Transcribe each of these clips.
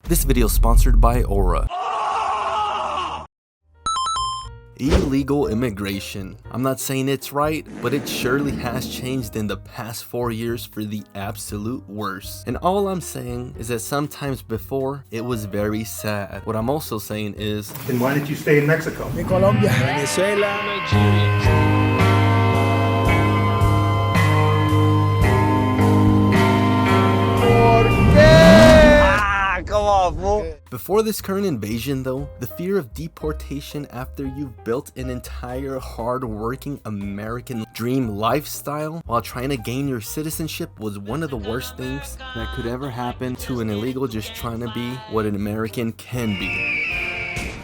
This video is sponsored by Aura. Illegal immigration. I'm not saying it's right, but it surely has changed in the past 4 years for the absolute worst. And all I'm saying is that sometimes before, it was very sad. What I'm also saying is, then why did you stay in Mexico? In Colombia, Venezuela, Nigeria. before this current invasion though, the fear of deportation after you've built an entire hard-working American dream lifestyle while trying to gain your citizenship was one of the worst things that could ever happen to an illegal just trying to be what an American can be.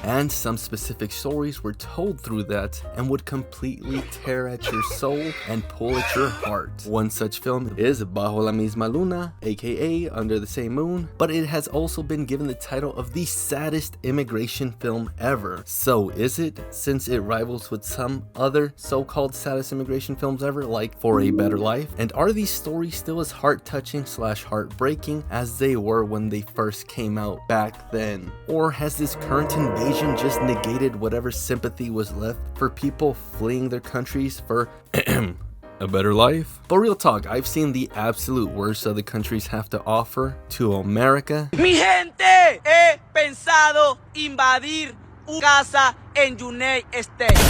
And some specific stories were told through that and would completely tear at your soul and pull at your heart. One such film is Bajo la Misma Luna, aka Under the Same Moon, but it has also been given the title of the saddest immigration film ever. So is it, since it rivals with some other so-called saddest immigration films ever, like For a Better Life? And are these stories still as heart-touching / heartbreaking as they were when they first came out back then? Or has this current invasion just negated whatever sympathy was left for people fleeing their countries for a better life? But real talk, I've seen the absolute worst other countries have to offer to America. Mi gente, he pensado invadir una casa en United States.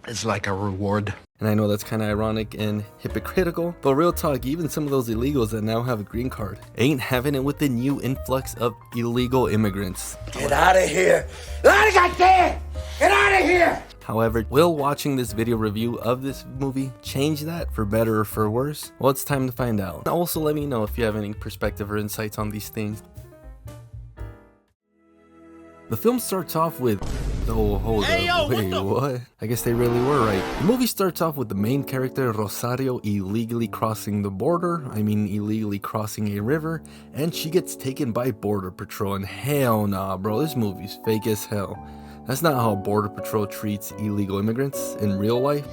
It's like a reward. And I know that's kind of ironic and hypocritical, but real talk, even some of those illegals that now have a green card ain't having it with the new influx of illegal immigrants. Get out of here! Get out of here! However, will watching this video review of this movie change that for better or for worse? Well, it's time to find out. Also, let me know if you have any perspective or insights on these things. The film starts off with, oh, hold up, wait, what? I guess they really were right. The movie starts off with the main character, Rosario, illegally crossing the border, illegally crossing a river, and she gets taken by Border Patrol, and hell nah, bro, this movie's fake as hell. That's not how Border Patrol treats illegal immigrants in real life.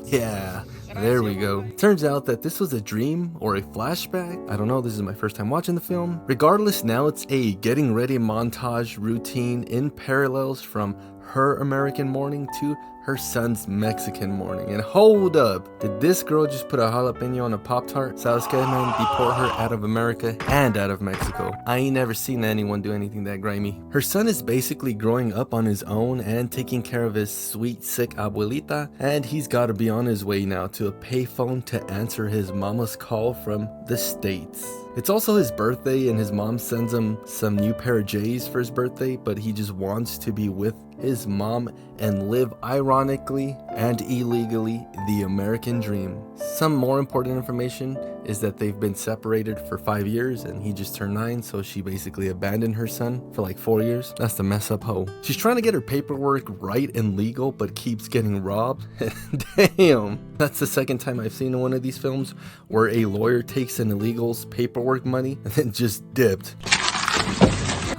Yeah. There we go. Turns out that this was a dream or a flashback. I don't know, this is my first time watching the film. Regardless, now it's a getting ready montage routine in parallels from her American morning to her son's Mexican morning. And hold up, did this girl just put a jalapeno on a Pop-Tart? Saddest, man, deport her out of America and out of Mexico. I ain't never seen anyone do anything that grimy. Her son is basically growing up on his own and taking care of his sweet, sick abuelita, and he's gotta be on his way now to a payphone to answer his mama's call from the States. It's also his birthday and his mom sends him some new pair of J's for his birthday, but he just wants to be with his mom and live ironically and illegally the American dream. Some more important information is that they've been separated for 5 years and he just turned 9, so she basically abandoned her son for like 4 years. That's the mess up hoe. She's trying to get her paperwork right and legal but keeps getting robbed. Damn, that's the second time I've seen one of these films where a lawyer takes an illegal's paperwork money and then just dipped.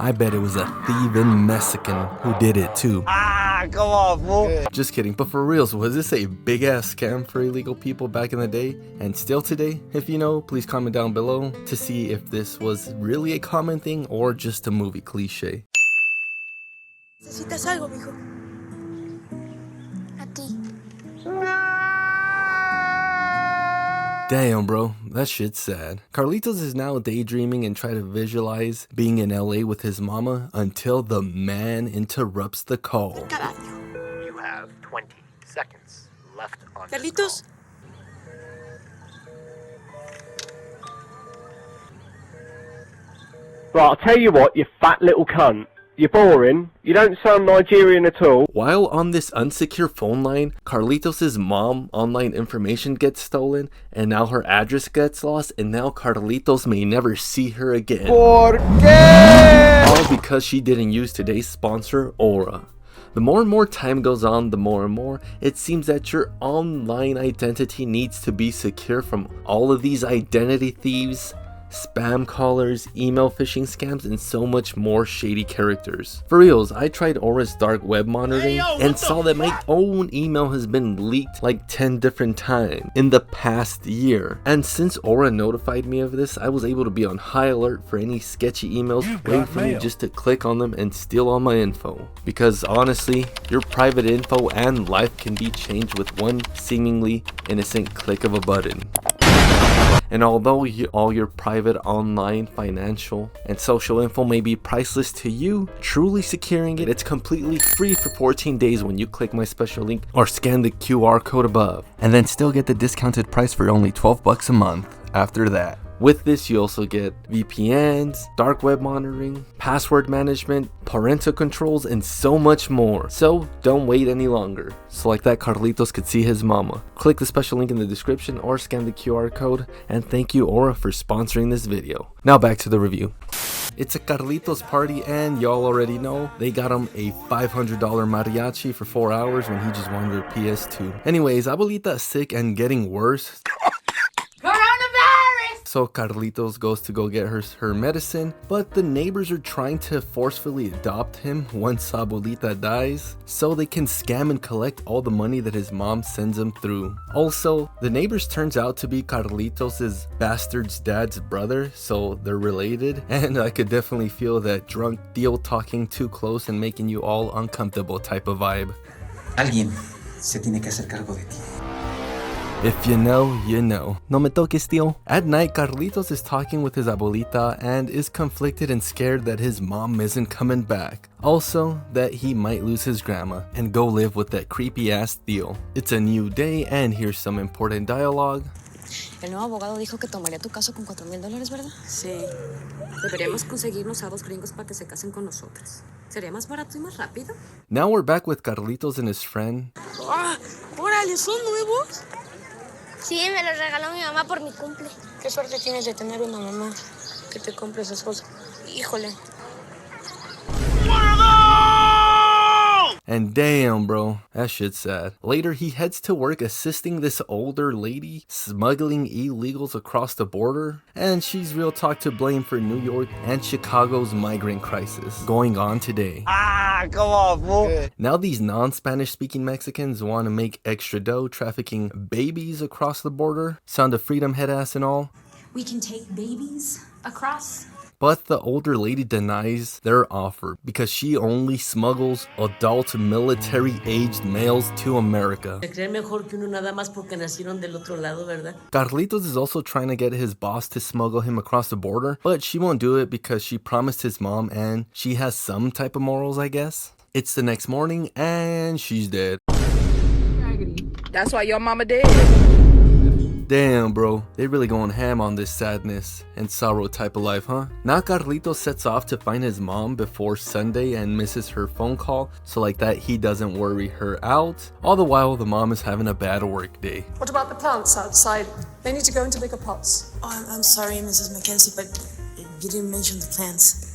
I bet it was a thieving Mexican who did it too. Come on, fool. Just kidding, but for reals, was this a big ass scam for illegal people back in the day and still today? If you know, please comment down below to see if this was really a common thing or just a movie cliche. ¿Necesitas algo, mijo? A ti. Damn, bro, that shit's sad. Carlitos is now daydreaming and trying to visualize being in LA with his mama until the man interrupts the call. You have 20 seconds left on this Carlitos. Right, I'll tell you what, you fat little cunt. You're boring. You don't sound Nigerian at all. While on this unsecure phone line, Carlitos' mom online information gets stolen, and now her address gets lost, and now Carlitos may never see her again. ¿Por qué? All because she didn't use today's sponsor, Aura. The more and more time goes on, the more and more it seems that your online identity needs to be secure from all of these identity thieves spam callers, email phishing scams, and so much more shady characters. For reals, I tried Aura's dark web monitoring and saw that my own email has been leaked like 10 different times in the past year. And since Aura notified me of this, I was able to be on high alert for any sketchy emails waiting for me just to click on them and steal all my info. Because honestly, your private info and life can be changed with one seemingly innocent click of a button. And although all your private online, financial, and social info may be priceless to you, truly securing it's completely free for 14 days when you click my special link or scan the QR code above. And then still get the discounted price for only $12 a month after that. With this, you also get VPNs, dark web monitoring, password management, parental controls, and so much more. So don't wait any longer. So like that Carlitos could see his mama. Click the special link in the description or scan the QR code. And thank you, Aura, for sponsoring this video. Now back to the review. It's a Carlitos party, and y'all already know they got him a $500 mariachi for 4 hours when he just wanted a PS2. Anyways, Abuelita is sick and getting worse. So Carlitos goes to go get her medicine, but the neighbors are trying to forcefully adopt him once Abuelita dies, so they can scam and collect all the money that his mom sends him through. Also, the neighbors turns out to be Carlitos' bastard's dad's brother, so they're related, and I could definitely feel that drunk deal talking too close and making you all uncomfortable type of vibe. Alguien se tiene que hacer cargo de ti. If you know, you know. No me toques, tío. At night, Carlitos is talking with his abuelita and is conflicted and scared that his mom isn't coming back. Also, that he might lose his grandma and go live with that creepy ass tío. It's a new day, and here's some important dialogue. El nuevo abogado dijo que tomaría tu caso con $4,000, ¿verdad? Sí. Deberíamos conseguirnos a 2 gringos para que se casen con nosotras. ¿Sería más barato y más rápido? Now we're back with Carlitos and his friend. ¡Ah! ¡Órale, son nuevos! Sí, me los regaló mi mamá por mi cumple. Qué suerte tienes de tener una mamá que te compre esas cosas. Híjole. And damn, bro, that shit's sad. Later, he heads to work assisting this older lady smuggling illegals across the border, and she's real talk to blame for New York and Chicago's migrant crisis going on today. Come on, fool. Now these non-Spanish speaking Mexicans want to make extra dough trafficking babies across the border. Sound of freedom, head ass and all. We can take babies across. But the older lady denies their offer because she only smuggles adult military-aged males to America. Carlitos is also trying to get his boss to smuggle him across the border, but she won't do it because she promised his mom and she has some type of morals, I guess. It's the next morning and she's dead. That's why your mama dead. Damn, bro, they really going ham on this sadness and sorrow type of life, huh? Now Carlitos sets off to find his mom before Sunday and misses her phone call, so like that he doesn't worry her out. All the while, the mom is having a bad work day. What about the plants outside? They need to go into bigger pots. Oh, I'm sorry, Mrs. Mackenzie, but you didn't mention the plants.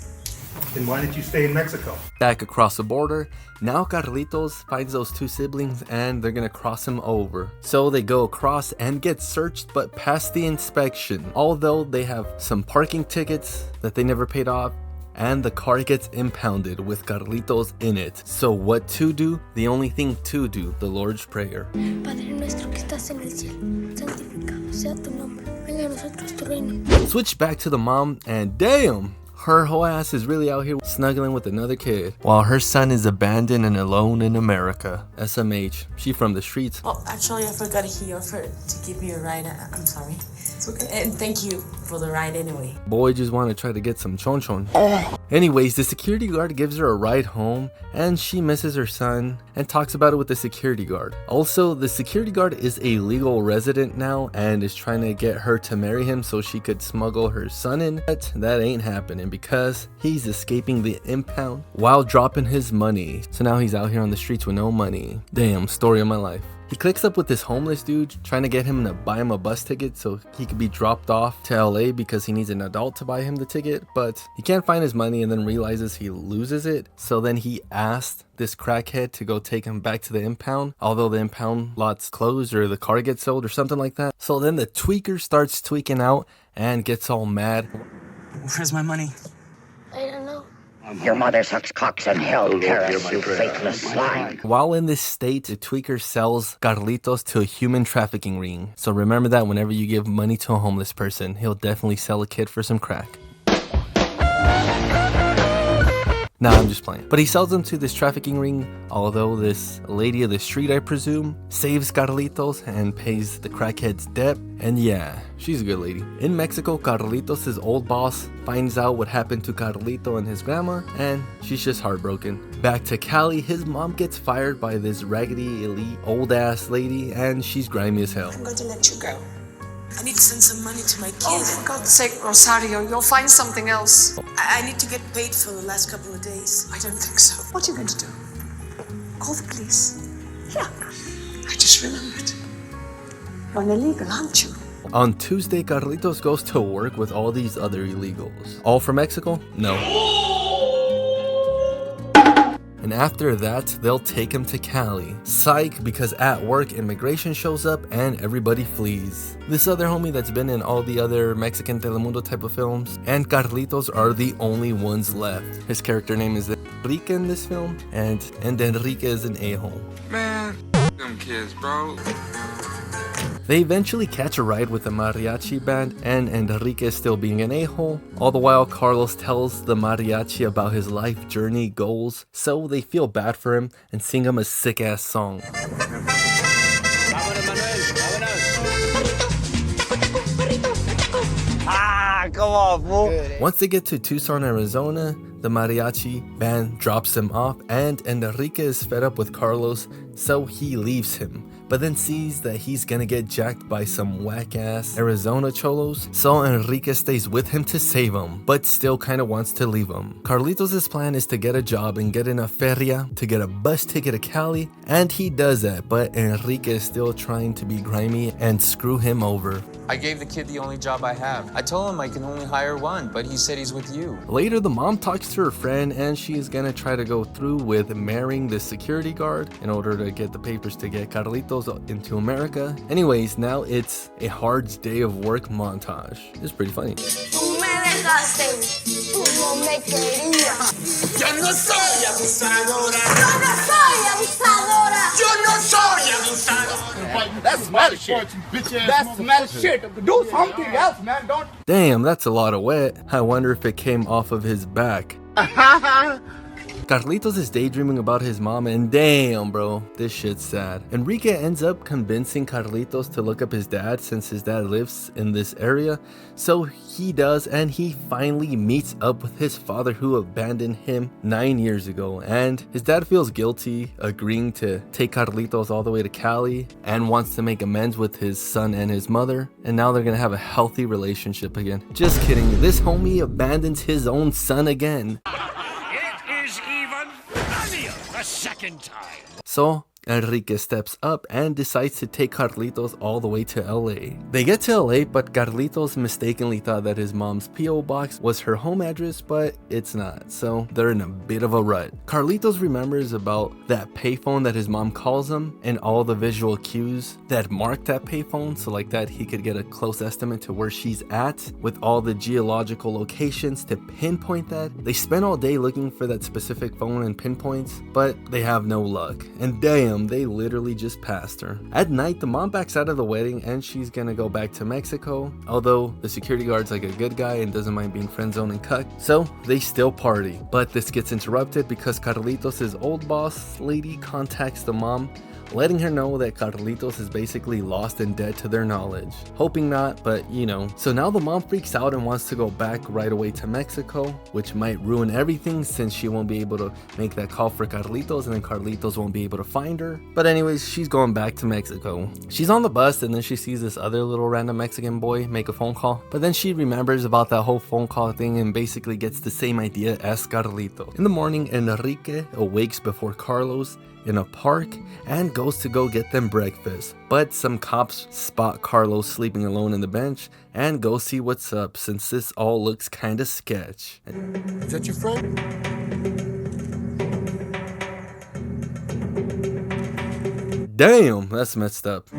Then why did you stay in Mexico? Back across the border, now Carlitos finds those two siblings and they're gonna cross him over. So they go across and get searched but pass the inspection. Although they have some parking tickets that they never paid off and the car gets impounded with Carlitos in it. So what to do? The only thing to do, the Lord's Prayer. Padre nuestro que estás en el cielo, santificado sea tu nombre. Venga a nosotros tu reino. Switch back to the mom and damn! Her whole ass is really out here snuggling with another kid, while her son is abandoned and alone in America. SMH, she from the streets. Oh, actually, I forgot he offered to give me a ride. I'm sorry. It's okay. And thank you for the ride anyway. Boy just want to try to get some chon chon. Anyways, the security guard gives her a ride home and she misses her son and talks about it with the security guard. Also, the security guard is a legal resident now and is trying to get her to marry him so she could smuggle her son in. But that ain't happening because he's escaping the impound while dropping his money. So now he's out here on the streets with no money. Damn, story of my life. He clicks up with this homeless dude, trying to get him to buy him a bus ticket so he could be dropped off to LA because he needs an adult to buy him the ticket, but he can't find his money and then realizes he loses it. So then he asked this crackhead to go take him back to the impound, although the impound lot's closed or the car gets sold or something like that. So then the tweaker starts tweaking out and gets all mad. Where's my money? I don't know. Your mother sucks cocks in hell, Paris, you faithless swine. While in this state, the tweaker sells Carlitos to a human trafficking ring. So remember that whenever you give money to a homeless person, he'll definitely sell a kid for some crack. Nah, I'm just playing. But he sells them to this trafficking ring, although this lady of the street, I presume, saves Carlitos and pays the crackhead's debt. And yeah, she's a good lady. In Mexico, Carlitos' old boss finds out what happened to Carlito and his grandma, and she's just heartbroken. Back to Cali, his mom gets fired by this raggedy, elite, old-ass lady, and she's grimy as hell. I'm going to let you go. I need to send some money to my kids. Oh, for God's sake, Rosario, you'll find something else. I need to get paid for the last couple of days. I don't think so. What are you going to do? Call the police? Yeah. I just remembered. You're illegal, aren't you? On Tuesday, Carlitos goes to work with all these other illegals. All from Mexico? No. And after that, they'll take him to Cali. Psych, because at work, immigration shows up and everybody flees. This other homie that's been in all the other Mexican Telemundo type of films, and Carlitos are the only ones left. His character name is Enrique in this film, and Enrique is an a-hole. Man, them kids, bro. They eventually catch a ride with the mariachi band, and Enrique still being an a-hole. All the while, Carlos tells the mariachi about his life journey goals, so they feel bad for him and sing him a sick-ass song. Come on, fool. Once they get to Tucson, Arizona, the mariachi band drops him off, and Enrique is fed up with Carlos, so he leaves him, but then sees that he's gonna get jacked by some whack-ass Arizona cholos, so Enrique stays with him to save him, but still kinda wants to leave him. Carlitos' plan is to get a job and get in a feria to get a bus ticket to Cali, and he does that, but Enrique is still trying to be grimy and screw him over. I gave the kid the only job I have. I told him I can only hire one, but he said he's with you. Later, the mom talks to her friend, and she's gonna try to go through with marrying the security guard in order to get the papers to get Carlitos into America. Anyways, now it's a hard day of work montage. It's pretty funny. That's smell shit. That smell shit. Do something else, man. Don't. Damn, that's a lot of wet. I wonder if it came off of his back. Carlitos is daydreaming about his mom, and damn, bro, this shit's sad. Enrique ends up convincing Carlitos to look up his dad since his dad lives in this area. So he does, and he finally meets up with his father who abandoned him 9 years ago. And his dad feels guilty agreeing to take Carlitos all the way to Cali and wants to make amends with his son and his mother. And now they're gonna have a healthy relationship again. Just kidding, this homie abandons his own son again. Second time. So Enrique steps up and decides to take Carlitos all the way to LA. They get to LA, but Carlitos mistakenly thought that his mom's P.O. box was her home address, but it's not, so they're in a bit of a rut. Carlitos remembers about that payphone that his mom calls him and all the visual cues that mark that payphone, so like that he could get a close estimate to where she's at with all the geological locations to pinpoint that. They spend all day looking for that specific phone and pinpoints, but they have no luck. And damn, they literally just passed her. At night, the mom backs out of the wedding and she's gonna go back to Mexico, although the security guard's like a good guy and doesn't mind being friend zoned and cucked, so they still party. But this gets interrupted because Carlitos' old boss lady contacts the mom, letting her know that Carlitos is basically lost and dead to their knowledge. Hoping not, but you know. So now the mom freaks out and wants to go back right away to Mexico, which might ruin everything since she won't be able to make that call for Carlitos and then Carlitos won't be able to find her. But anyways, she's going back to Mexico. She's on the bus and then she sees this other little random Mexican boy make a phone call, but then she remembers about that whole phone call thing and basically gets the same idea as Carlitos. In the morning, Enrique awakes before Carlos in a park and goes to go get them breakfast, but some cops spot Carlos sleeping alone in the bench and go see what's up since this all looks kinda sketch. Is that your friend? Damn, that's messed up.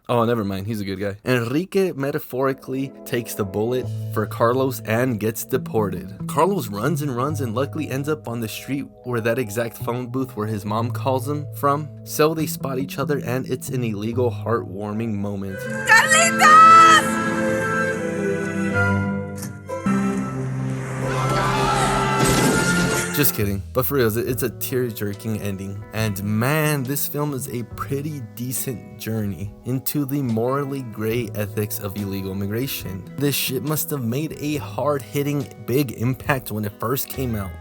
Oh, never mind. He's a good guy. Enrique metaphorically takes the bullet for Carlos and gets deported. Carlos runs and runs and luckily ends up on the street where that exact phone booth where his mom calls him from. So they spot each other and it's an illegal, heartwarming moment. ¡Carlitos! Just kidding, but for real, it's a tear-jerking ending. And man, this film is a pretty decent journey into the morally gray ethics of illegal immigration. This shit must have made a hard-hitting, big impact when it first came out.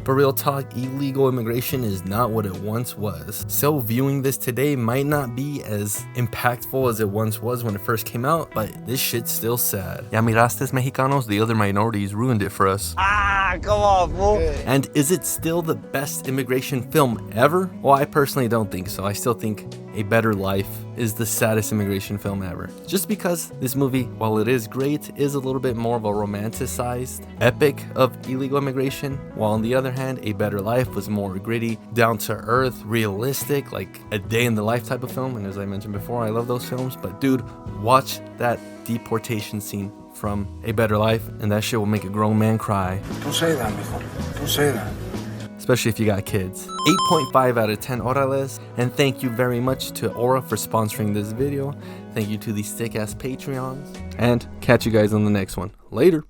But real talk, illegal immigration is not what it once was. So viewing this today might not be as impactful as it once was when it first came out, but this shit's still sad. Ya mirastes, Mexicanos? The other minorities ruined it for us. Ah, come on, fool. And is it still the best immigration film ever? Well, I personally don't think so. I still think A Better Life is the saddest immigration film ever. Just because this movie, while it is great, is a little bit more of a romanticized epic of illegal immigration, while on the other hand, A Better Life was more gritty, down to earth, realistic, like a day in the life type of film. And as I mentioned before, I love those films, but dude, watch that deportation scene from A Better Life and that shit will make a grown man cry. Don't say that, mijo. Don't say that. Especially if you got kids. 8.5 out of 10 orales. And thank you very much to Aura for sponsoring this video. Thank you to the stick-ass Patreons. And catch you guys on the next one. Later.